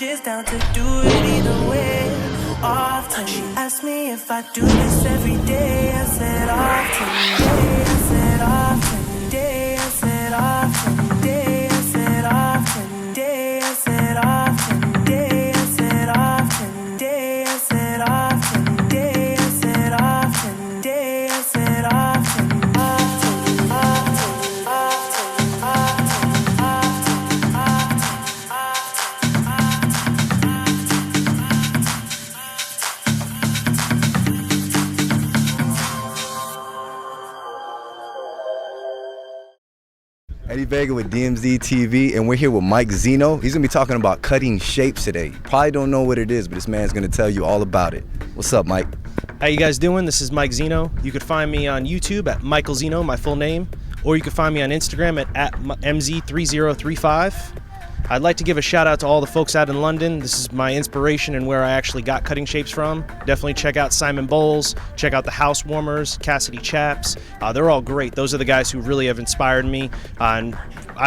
bitches down to do it either way. Often she asked me if I do this every day. I said often day. I said often day. I said often day. I said often day. I said often day. I said often day. I said often day. I said often day. I said often. Eddie Vega with DMZ TV, and we're here with Mike Zeno. He's gonna be talking about cutting shapes today. You probably don't know what it is, but this man's gonna tell you all about it. What's up, Mike? How you guys doing? This is Mike Zeno. You could find me on YouTube at Michael Zeno, my full name, or you can find me on Instagram at MZ3035. I'd like to give a shout out to all the folks out in London. This is my inspiration and where I actually got cutting shapes from. Definitely check out Simon Bowles, check out the Housewarmers, Cassidy Chaps. They're all great. Those are the guys who really have inspired me, and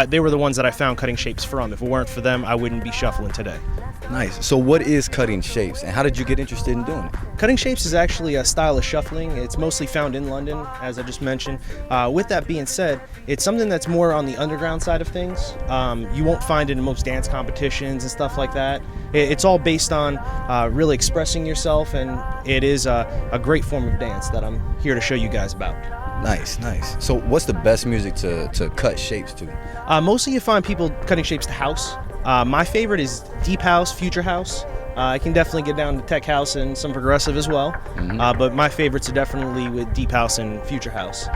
they were the ones that I found cutting shapes from. If it weren't for them, I wouldn't be shuffling today. Nice. So what is cutting shapes, and how did you get interested in doing it? Cutting shapes is actually a style of shuffling. It's mostly found in London, as I just mentioned. With that being said, it's something that's more on the underground side of things. You won't find it in most dance competitions and stuff like that. It's all based on really expressing yourself, and it is a great form of dance that I'm here to show you guys about. Nice, nice. So what's the best music to cut shapes to? Mostly you find people cutting shapes to house. My favorite is deep house, future house. I can definitely get down to tech house and some progressive as well, but my favorites are definitely with deep house and future house.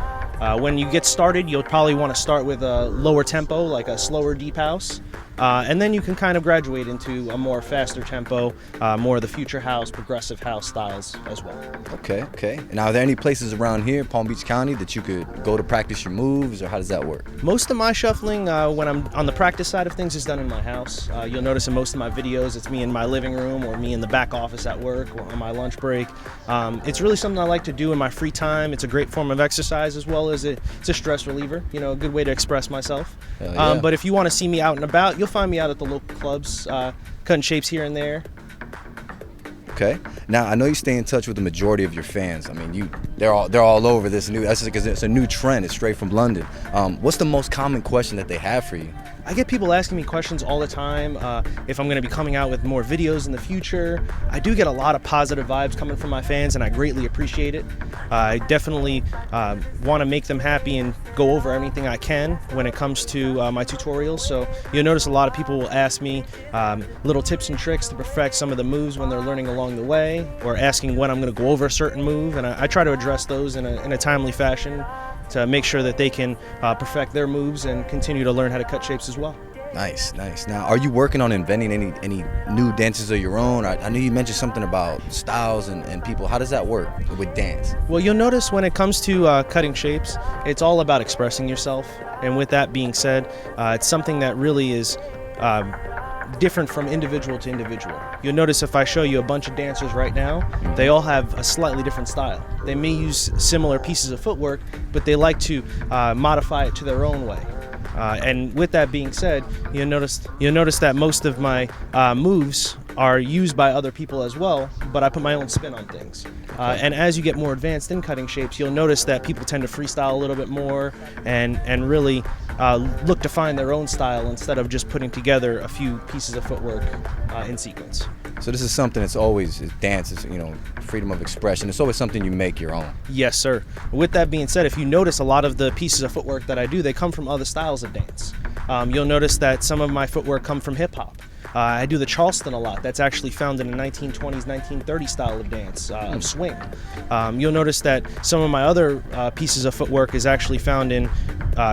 When you get started, you'll probably want to start with a lower tempo, like a slower deep house, and then you can kind of graduate into a more faster tempo, more of the future house, progressive house styles as well. Okay, okay. Now, are there any places around here, Palm Beach County, that you could go to practice your moves, or how does that work? Most of my shuffling, when I'm on the practice side of things, is done in my house. You'll notice in most of my videos, it's me in my living room or me in the back office at work or on my lunch break. It's really something I like to do in my free time. It's a great form of exercise, as well as it's a stress reliever, you know, a good way to express myself. Yeah. But if you want to see me out and about, you'll find me out at the local clubs, cutting shapes here and there. Okay. Now, I know you stay in touch with the majority of your fans. I mean, they're all over this new. That's because it's a new trend. It's straight from London. What's the most common question that they have for you? I get people asking me questions all the time. If I'm going to be coming out with more videos in the future. I do get a lot of positive vibes coming from my fans, and I greatly appreciate it. I definitely want to make them happy and go over everything I can when it comes to my tutorials. So you'll notice a lot of people will ask me little tips and tricks to perfect some of the moves when they're learning along the way, or asking when I'm going to go over a certain move, and I try to address those in a timely fashion to make sure that they can perfect their moves and continue to learn how to cut shapes as well. Nice, nice. Now, are you working on inventing any new dances of your own? I know you mentioned something about styles and people. How does that work with dance? Well, you'll notice when it comes to cutting shapes, it's all about expressing yourself. And with that being said, it's something that really is different from individual to individual. You'll notice if I show you a bunch of dancers right now, they all have a slightly different style. They may use similar pieces of footwork, but they like to modify it to their own way. And with that being said, you'll notice that most of my moves are used by other people as well, but I put my own spin on things. And as you get more advanced in cutting shapes, you'll notice that people tend to freestyle a little bit more and really look to find their own style instead of just putting together a few pieces of footwork in sequence. So this is something that's always, dance is, freedom of expression. It's always something you make your own. Yes, sir. With that being said, if you notice a lot of the pieces of footwork that I do, they come from other styles of dance. You'll notice that some of my footwork come from hip hop. I do the Charleston a lot. That's actually found in the 1920s, 1930s style of dance, of swing. You'll notice that some of my other pieces of footwork is actually found in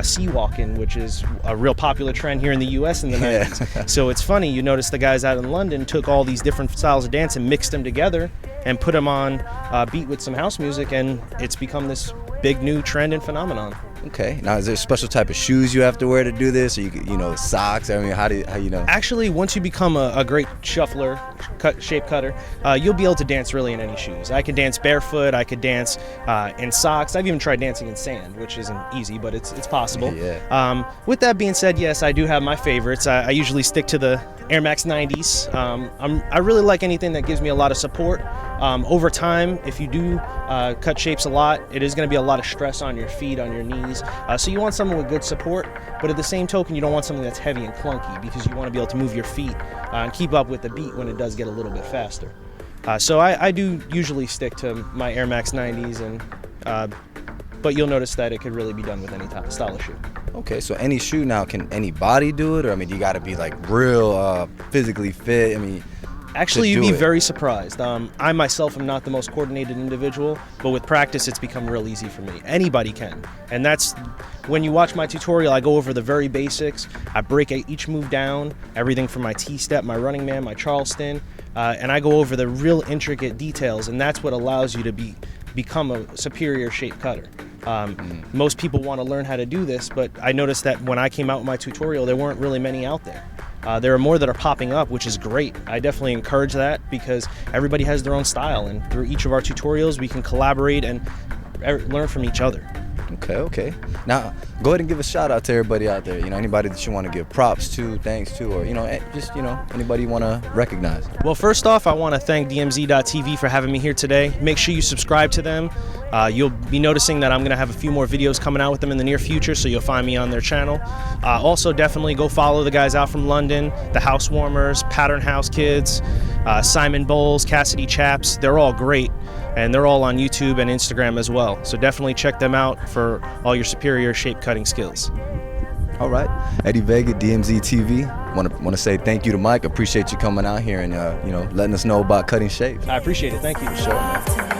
sea walking, which is a real popular trend here in the U.S. in the 90s. So it's funny, you notice the guys out in London took all these different styles of dance and mixed them together and put them on beat with some house music, and it's become this big new trend and phenomenon. Okay. Now, is there a special type of shoes you have to wear to do this, or you know, socks? I mean, how you know? Actually, once you become a great shuffler, shape cutter, you'll be able to dance really in any shoes. I could dance barefoot. I could dance in socks. I've even tried dancing in sand, which isn't easy, but it's possible. Yeah. With that being said, yes, I do have my favorites. I usually stick to the Air Max 90s. I really like anything that gives me a lot of support. Over time, if you do cut shapes a lot, it is going to be a lot of stress on your feet, on your knees. So you want something with good support, but at the same token, you don't want something that's heavy and clunky, because you want to be able to move your feet and keep up with the beat when it does get a little bit faster. So I do usually stick to my Air Max 90s, but you'll notice that it could really be done with any style of shoe. Okay, so any shoe now, can anybody do it? Or I mean, you got to be like real physically fit. I mean, actually, you'd be very surprised. I myself am not the most coordinated individual, but with practice, it's become real easy for me. Anybody can. And that's when you watch my tutorial, I go over the very basics. I break each move down, everything from my T-step, my running man, my Charleston, and I go over the real intricate details, and that's what allows you to become a superior shape cutter. Most people want to learn how to do this, but I noticed that when I came out with my tutorial, there weren't really many out there. There are more that are popping up, which is great. I definitely encourage that, because everybody has their own style, and through each of our tutorials, we can collaborate and learn from each other. Okay. Now, go ahead and give a shout out to everybody out there. You know, anybody that you want to give props to, thanks to, or, you know, just, you know, anybody you want to recognize. Well, first off, I want to thank DMZ.TV for having me here today. Make sure you subscribe to them. You'll be noticing that I'm going to have a few more videos coming out with them in the near future, so you'll find me on their channel. Also, definitely go follow the guys out from London, the Housewarmers, Pattern House Kids, Simon Bowles, Cassidy Chaps. They're all great, and they're all on YouTube and Instagram as well. So definitely check them out for all your superior shape cutting skills. All right, Eddie Vega, DMZ TV. Want to say thank you to Mike. Appreciate you coming out here and you know, letting us know about cutting shapes. I appreciate it. Thank you. Sure.